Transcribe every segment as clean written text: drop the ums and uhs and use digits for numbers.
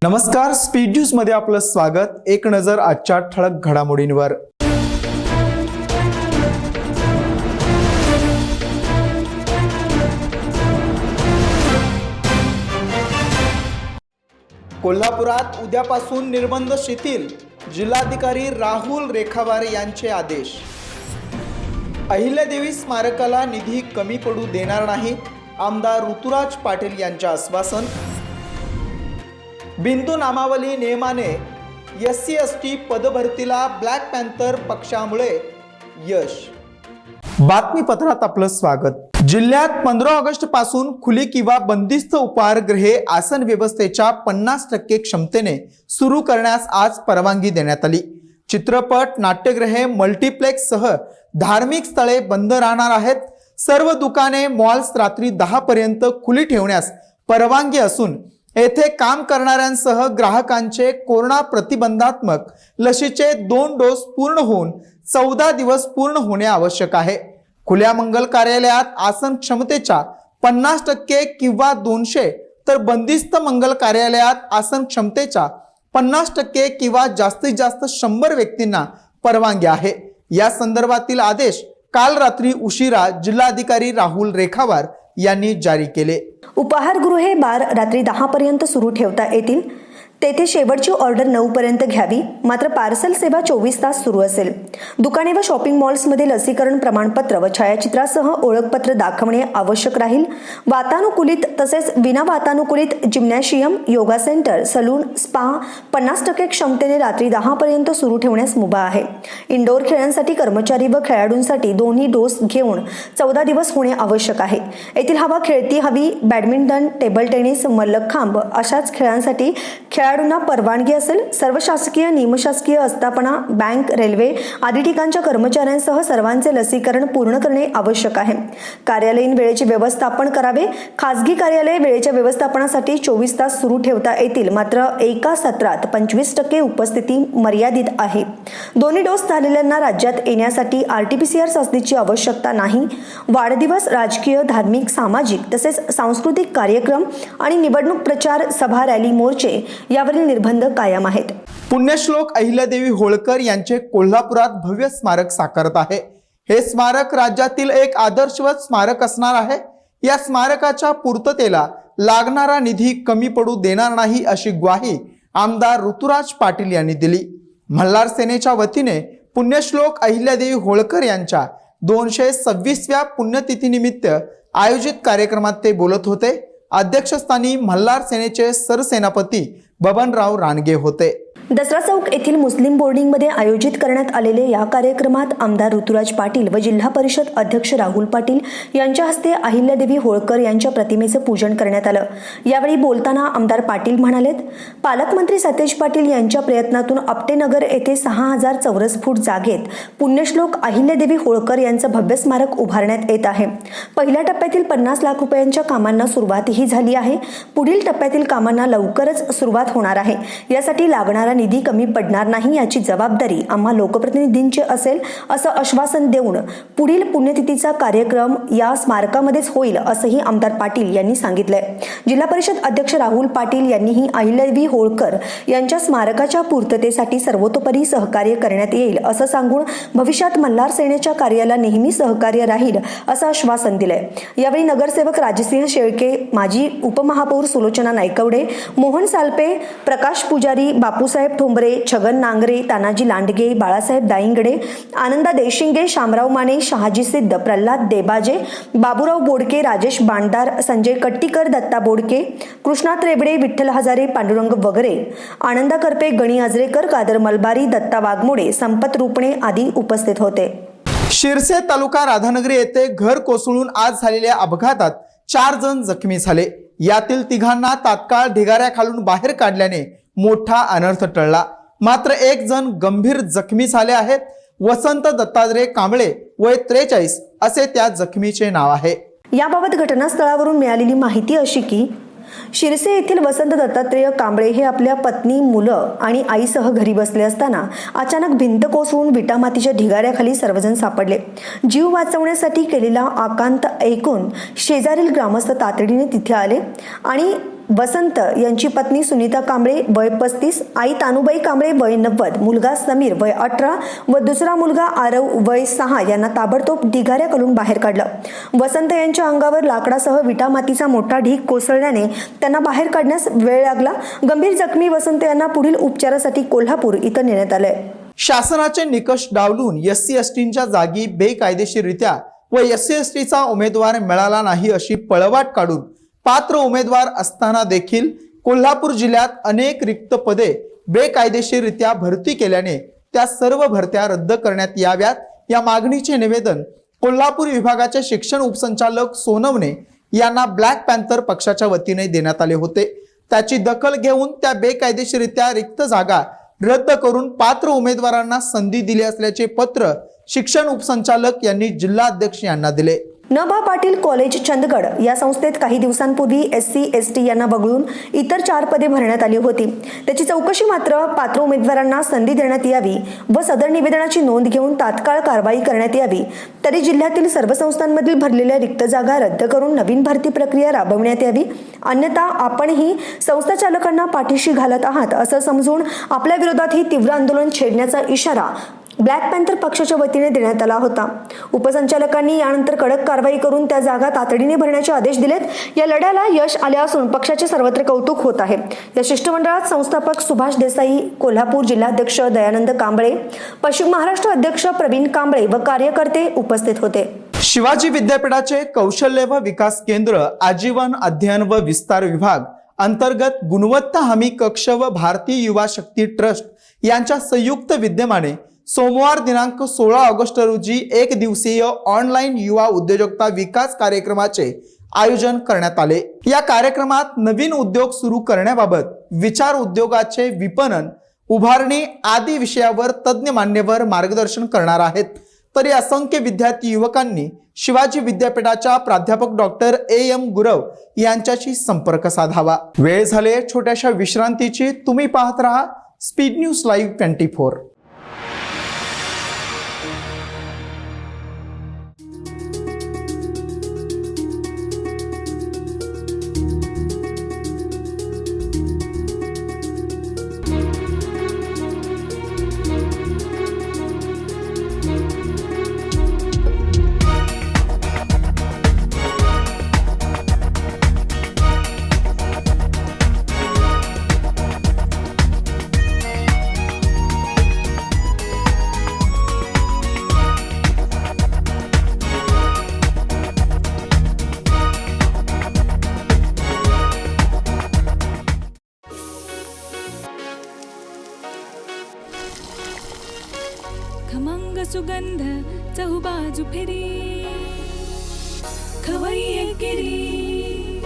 नमस्कार, speed news मध्ये आपलं स्वागत। एक नजर आजच्या ठळक घडामोडींवर। कोल्हापुरात उद्यापासून निर्बंध शिथिल, जिल्हाधिकारी राहुल रेखावार यांचे आदेश। अहिल्यादेवी स्मारकाला निधी कमी पडू देणार नाही, आमदार ऋतुराज पाटील यांचे आश्वासन। बिंदू नामावली नियमाने SC/ST पदभरतीला ब्लॅक पॅन्थर पक्षामुळे यश। बातमीपत्रात आपलं स्वागत। जिल्ह्यात 15 ऑगस्ट पासून खुली किंवा बंदिस्त उपहारगृहे आसन व्यवस्थेच्या 50% क्षमतेने सुरू करण्यास आज परवानगी देण्यात आली। चित्रपट, नाट्यगृहे, मल्टीप्लेक्स सह धार्मिक स्थळे बंद राहणार आहेत। सर्व दुकाने, मॉल्स रात्री 10 पर्यंत खुली ठेवण्यास परवानगी असून येथे काम करणाऱ्यांसह ग्राहकांचे कोरोना प्रतिबंधात्मक लसीचे 2 डोस पूर्ण होऊन 14 दिवस पूर्ण होणे आवश्यक आहे। खुल्या मंगल कार्यालयात आसन क्षमतेच्या 50% किंवा 200 तर बंदिस्त मंगल कार्यालयात आसन क्षमतेच्या 50% किंवा जास्तीत जास्त 100 व्यक्तींना परवानगी आहे। या संदर्भातील आदेश काल रात्री उशिरा जिल्हाधिकारी राहुल रेखावार यांनी जारी केले। उपहारगृहे, बार रात्री 10 पर्यंत सुरू ठेवता येतील। तेथे शेवटची ऑर्डर 9 पर्यंत घ्यावी, मात्र पार्सल सेवा 24 तास सुरू असेल। दुकाने व शॉपिंग मॉल्समध्ये लसीकरण प्रमाणपत्र व छायाचित्रासह ओळखपत्र दाखवणे आवश्यक राहील। वातानुकूलित तसेच विना वातानुकूलित gymnasium, yoga centre, salon, spa 50% क्षमतेने रात्री 10 पर्यंत सुरू ठेवण्यास मुभा आहे। इंडोर खेळांसाठी कर्मचारी व खेळाडूंसाठी दोन्ही डोस घेऊन 14 दिवस होणे आवश्यक आहे। येथील हवा खेळती हवी, बॅडमिंटन, टेबल टेनिस, मल्लखांब अशाच खेळांसाठी खेळाडूंना परवानगी असेल। सर्व शासकीय, निमशासकीय आस्थापना, बँक, रेल्वे आदी ठिकाणच्या कर्मचाऱ्यांसह सर्वांचे लसीकरण पूर्ण करणे आवश्यक आहे। कार्यालयीन वेळेचे व्यवस्थापन करावे। खासगी कार्यालय वेळेच्या व्यवस्थापनासाठी 24 तास सुरू ठेवता येतील, मात्र एका सत्रात 25% उपस्थिती मर्यादित आहे। दोन्ही डोस झालेल्यांना राज्यात येण्यासाठी RT-PCR चाचणीची आवश्यकता नाही। वाढदिवस, राजकीय, धार्मिक, सामाजिक तसेच सांस्कृतिक कार्यक्रम आणि निवडणूक प्रचार, सभा, रॅली, मोर्चे यावरील निर्बंध कायम आहेत। पुण्यश्लोक अहिल्यादेवी होळकर यांचे कोल्हापुरात भव्य स्मारक साकारत आहे। हे स्मारक राज्यातील एक आदर्शवत स्मारक असणार आहे। या स्मारकाच्या पूर्ततेला लागणारा निधी कमी पडू देणार नाही, अशी ग्वाही आमदार ऋतुराज पाटील यांनी दिली। मल्हार सेनेच्या वतीने पुण्यश्लोक अहिल्यादेवी होळकर यांच्या 226व्या पुण्यतिथीनिमित्त आयोजित कार्यक्रमात ते बोलत होते। अध्यक्षस्थानी मल्हार सेनेचे सरसेनापती बबनराव रानगे होते। दसरा चौक येथील मुस्लिम बोर्डिंगमध्ये आयोजित करण्यात आलेले या कार्यक्रमात आमदार ऋतुराज पाटील व जिल्हा परिषद अध्यक्ष राहुल पाटील यांच्या हस्ते अहिल्यादेवी होळकर यांच्या प्रतिमेचे पूजन करण्यात आलं। यावेळी बोलताना आमदार पाटील म्हणालेत, पालकमंत्री सतेज पाटील यांच्या प्रयत्नातून आपटेनगर येथे 6000 चौरस फूट जागेत पुण्यश्लोक अहिल्यादेवी होळकर यांचं भव्य स्मारक उभारण्यात येत आहे। पहिल्या टप्प्यातील 50 लाख रुपयांच्या कामांना सुरुवातही झाली आहे। पुढील टप्प्यातील कामांना लवकरच सुरुवात होणार आहे। यासाठी लागणारा निधी कमी पडणार नाही, याची जबाबदारी आम्हा लोकप्रतिनिधींची असेल, असं आश्वासन देऊन पुढील पुण्यतिथीचा कार्यक्रम या स्मारकामध्येच होईल, असंही आमदार पाटील यांनी सांगितलंय। जिल्हा परिषद अध्यक्ष राहुल पाटील यांनीही अहिल्यादेवी होळकर यांच्या स्मारकाच्या पूर्ततेसाठी सर्वतोपरी सहकार्य करण्यात येईल असं सांगून भविष्यात मल्हार सेनेच्या कार्याला नेहमी सहकार्य राहील असं आश्वासन दिलंय। यावेळी नगरसेवक राजसिंह शेळके, माजी उपमहापौर सुलोचना नायकवडे, मोहन सालपे, प्रकाश पुजारी, बापूसाहेब ठोंबरे, छगन नांगरे, तानाजी लांडगे, बाळासाहेब दाईंगडे, आनंदा देशिंगे, शामराव माने, शहाजी सिद्ध, प्रल्हाद देबाजे, बाबूराव बोडके, राजेश बांडदार, संजय कट्टीकर, दत्ता बोडके, कृष्णा त्रेबडे, विठ्ठल हजारे, पांडुरंग वगैरे, आनंदा करपे, गणी आजरेकर, कादर मलबारी, दत्ता वाघमोडे, संपत रुपणे आदी उपस्थित होते। शिरसे तालुका राधानगरी येथे घर कोसळून आज झालेल्या अपघातात 4 जण जखमी झाले। यातील 3घांना तात्काळ ढिगाऱ्याखालून बाहेर काढल्याने मोठा अनर्थ टळला, मात्र 1 जण गंभीर जखमी झाले आहेत। वसंत दत्तात्रय कांबळे, वय 43 असे त्या जखमीचे नाव आहे। याबाबत घटनास्थळावरून मिळालेली माहिती अशी की शिरसे येथील वसंत दत्तात्रय कांबळे हे आपल्या पत्नी, मुलं आणि आईसह घरी बसले असताना अचानक भिंत कोसळून विटामातीच्या ढिगाऱ्याखाली सर्वजण सापडले। जीव वाचवण्यासाठी केलेला आकांत ऐकून शेजारील ग्रामस्थ तातडीने तिथे आले आणि वसंत यांची पत्नी सुनीता कांबळे वय 35, आई तानुबाई कांबळे वय 90, मुलगा समीर वय 18 व दुसरा मुलगा आरव वय 6 यांना ताबडतोब ढिगाऱ्याखालून बाहेर काढलं। वसंत यांच्या अंगावर लाकडासह विटा मातीचा मोठा ढीग कोसळल्याने त्यांना बाहेर काढण्यास वेळ लागला। गंभीर जखमी वसंत यांना पुढील उपचारासाठी कोल्हापूर इथं नेण्यात आलंय। शासनाचे निकष डावलून SC/STच्या जागी बेकायदेशीररित्या व SC/STचा उमेदवार मिळाला नाही अशी पळवाट काढून पात्र उमेदवार असताना देखील कोल्हापूर जिल्ह्यात अनेक रिक्त पदे बेकायदेशीररित्या भरती केल्याने त्या सर्व भरत्या रद्द करण्यात याव्यात या मागणीचे निवेदन कोल्हापूर विभागाचे शिक्षण उपसंचालक सोनवणे यांना ब्लॅक पॅन्थर पक्षाच्या वतीने देण्यात आले होते। त्याची दखल घेऊन त्या बेकायदेशीररित्या रिक्त जागा रद्द करून पात्र उमेदवारांना संधी दिली असल्याचे पत्र शिक्षण उपसंचालक यांनी जिल्हाध्यक्ष यांना दिले। नभा पाटील कॉलेज चंदगड या संस्थेत काही दिवसांपूर्वी SC/ST यांना वगळून इतर 4 पदे भरण्यात आली होती। त्याची चौकशी मात्र पात्र उमेदवारांना संधी देण्यात यावी व सदर निवेदनाची नोंद घेऊन तात्काळ कारवाई करण्यात यावी। तरी जिल्ह्यातील सर्व संस्थांमधील भरलेल्या रिक्त जागा रद्द करून नवीन भरती प्रक्रिया राबवण्यात यावी, अन्यथा आपणही संस्था चालकांना पाठीशी घालत आहात असं समजून आपल्या विरोधातही तीव्र आंदोलन छेडण्याचा इशारा ब्लॅक पॅन्थर पक्षाच्या वतीने देण्यात आला होता। उपसंचालकांनी यानंतर कडक कारवाई करून त्या जागा तातडीने भरण्याचे आदेश दिलेत। या लढ्याला यश आले असून पक्षाचे सर्वत्र कौतुक होत आहे। या शिष्टमंडळात संस्थापक सुभाष देसाई, कोल्हापूर जिल्हाध्यक्ष दयानंद कांबळे, पश्चिम महाराष्ट्र अध्यक्ष प्रवीण कांबळे व कार्यकर्ते उपस्थित होते। शिवाजी विद्यापीठाचे कौशल्य व विकास केंद्र, आजीवन अध्ययन व विस्तार विभाग अंतर्गत गुणवत्ता हमी कक्ष व भारतीय युवा शक्ती ट्रस्ट यांच्या संयुक्त विद्यमाने सोमवार दिनांक 16 ऑगस्ट रोजी 1 दिवसीय ऑनलाईन युवा उद्योजकता विकास कार्यक्रमाचे आयोजन करण्यात आले। या कार्यक्रमात नवीन उद्योग सुरू करण्याबाबत विचार, उद्योगाचे विपणन, उभारणी आदी विषयावर तज्ञ मान्यवर मार्गदर्शन करणार आहेत। तरी असंख्य विद्यार्थी युवकांनी शिवाजी विद्यापीठाच्या प्राध्यापक डॉक्टर AM गुरव यांच्याशी संपर्क साधावा। वेळ झाले छोट्याशा विश्रांतीची। तुम्ही पाहत रहा स्पीड न्यूज लाईव्ह 24। खमंग सुगंध चहुबाजू फिरी खवय्ये गिरी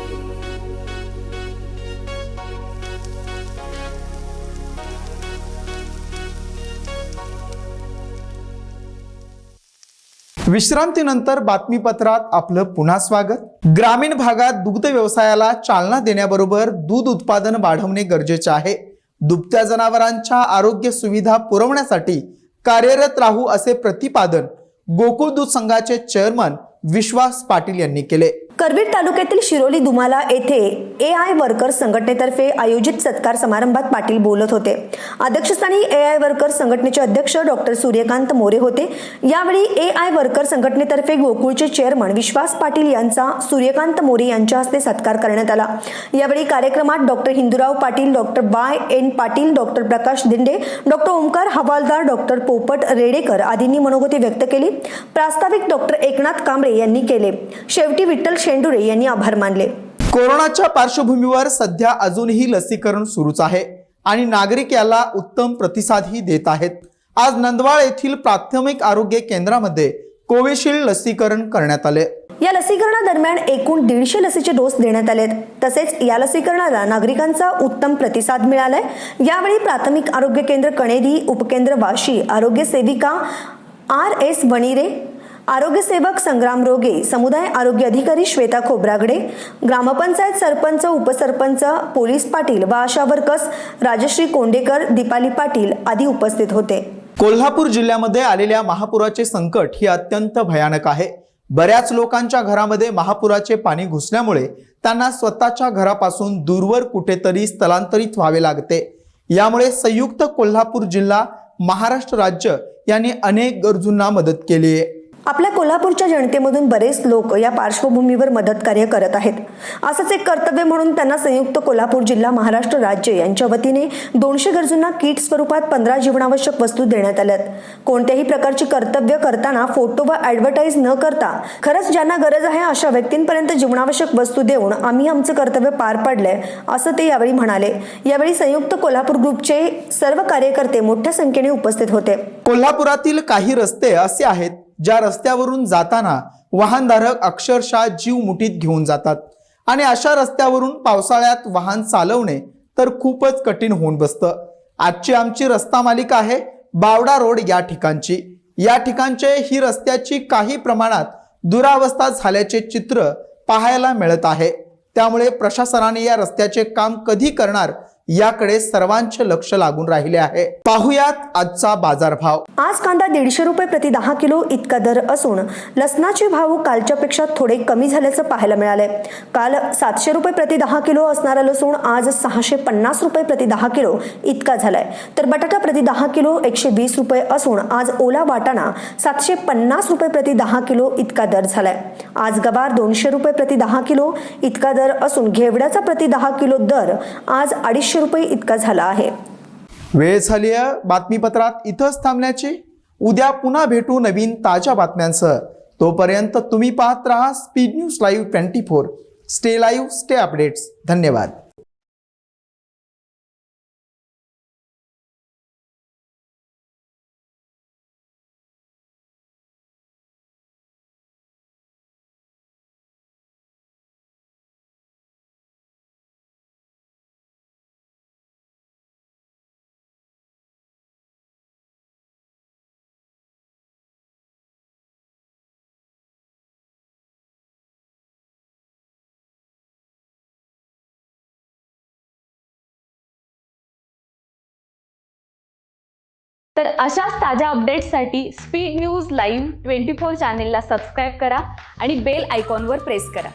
विश्रांतीनंतर बातमीपत्रात आपलं पुन्हा स्वागत। ग्रामीण भागात दुग्ध व्यवसायाला चालना देण्याबरोबर दूध उत्पादन वाढवणे गरजेचे आहे। दुभत्या जनावरांच्या आरोग्य सुविधा पुरवण्यासाठी कार्यरत राहू असे प्रतिपादन गोकुळ दूध संघाचे चेअरमन विश्वास पाटील यांनी केले। करवीर तालुक्यातील शिरोली दुमाला येथे AI वर्कर संघटनेतर्फे आयोजित सत्कार समारंभात पाटील बोलत होते। अध्यक्षस्थानी AI वर्कर संघटनेचे अध्यक्ष डॉक्टर सूर्यकांत मोरे होते। यावेळी AI वर्कर संघटनेतर्फे गोकुळचे चेअरमन विश्वास पाटील यांचा सूर्यकांत मोरे यांच्या हस्ते सत्कार करण्यात आला। यावेळी कार्यक्रमात doctor Hindurao Patil, doctor YN Patil, doctor Prakash Dinde, doctor Omkar Hawaldar, doctor पोपट रेडेकर आदींनी मनोगती व्यक्त केली। प्रास्ताविक डॉक्टर एकनाथ कांबळे यांनी केले। शेवटी विठ्ठल शेंडुरे यांनी आभार मानले। कोरोनाच्या पार्श्वभूमीवर सध्या अजूनही लसीकरण सुरूच आहे आणि नागरिक याला उत्तम प्रतिसादही देत आहेत। आज नंदवाळ येथील प्राथमिक आरोग्य केंद्रामध्ये कोविशिल्ड लसीकरण करण्यात आले। या लसीकरणादरम्यान एकूण 150 लसीचे डोस देण्यात आलेत। तसेच या लसीकरणाला नागरिकांचा उत्तम प्रतिसाद मिळालाय। यावेळी प्राथमिक आरोग्य केंद्र कणेरी, उपकेंद्र वाशी, आरोग्य सेविका RS वणिरे, आरोग्य सेवक संग्राम रोगे, समुदाय आरोग्य अधिकारी श्वेता खोब्रागडे, ग्रामपंचायत सरपंच, उपसरपंच, पोलीस पाटील व आशा वर्कर्स राजश्री कोंडेकर, दीपाली पाटील आदी उपस्थित होते। कोल्हापूर जिल्ह्यामध्ये आलेल्या महापुराचे संकट हे अत्यंत भयानक आहे। बऱ्याच लोकांच्या घरामध्ये महापुराचे पाणी घुसल्यामुळे त्यांना स्वतःच्या घरापासून दूरवर कुठेतरी स्थलांतरित व्हावे लागते। यामुळे संयुक्त कोल्हापूर जिल्हा महाराष्ट्र राज्य यांनी अनेक गरजूंना मदत केली आहे। आपल्या कोल्हापूरच्या जनतेमधून बरेच लोक या पार्श्वभूमीवर मदत कार्य करत आहेत। असंच एक कर्तव्य म्हणून त्यांना संयुक्त कोल्हापूर जिल्हा महाराष्ट्र राज्य यांच्या वतीने 200 गरजूंना किट स्वरूपात 15 जीवनावश्यक वस्तू देण्यात आल्यात। कोणत्याही प्रकारची कर्तव्य करताना फोटो व ॲडव्हर्टाईज न करता खरंच ज्यांना गरज आहे अशा व्यक्तींपर्यंत जीवनावश्यक वस्तू देऊन आम्ही आमचं कर्तव्य पार पाडलंय असं ते यावेळी म्हणाले। यावेळी संयुक्त कोल्हापूर ग्रुपचे सर्व कार्यकर्ते मोठ्या संख्येने उपस्थित होते। कोल्हापुरातील काही रस्ते असे आहेत ज्या रस्त्यावरून जाताना वाहनधारक अक्षरशः जीव मुठीत घेऊन जातात आणि अशा रस्त्यावरून पावसाळ्यात वाहन चालवणे तर खूपच कठीण होऊन बसतं। आजची आमची रस्ता मालिका आहे बावडा रोड या ठिकाणची। या ठिकाणचे ही रस्त्याची काही प्रमाणात दुरावस्था झाल्याचे चित्र पाहायला मिळत आहे। त्यामुळे प्रशासनाने या रस्त्याचे काम कधी करणार याकडे सर्वांचे लक्ष लागून राहिले आहे। पाहुयात आजचा बाजारभाव। आज कांदा 150 रुपये प्रति 10 किलो इतका दर असून लसणाचे भाव कालच्या पेक्षा थोडे कमी झाल्याचं पाहायला मिळाले। काल 700 रुपये प्रति 10 किलो असणारा लसूण आज 650 रुपये प्रति 10 किलो इतका झालाय, तर बटाटा प्रति 10 किलो 120 रुपये असून आज ओला वाटाणा 750 रुपये प्रति 10 किलो इतका दर झालाय। आज गवार 200 रुपये प्रति 10 किलो इतका दर असून घेवड्याचा प्रति 10 किलो दर आज 250 रुपये इतका झाला आहे। वेळ झाली आहे बातमीपत्रात इथंच थांबण्याची। उद्या पुन्हा भेटू नवीन ताज्या बातम्यांसह। तोपर्यंत तुम्ही पाहत राहा speed news live 24। Stay live, stay updates. धन्यवाद। तर अशाच ताज्या अपडेट्ससाठी स्पीड न्यूज लाईव्ह 24 चॅनेलला सबस्क्राईब करा आणि बेल आयकॉनवर प्रेस करा।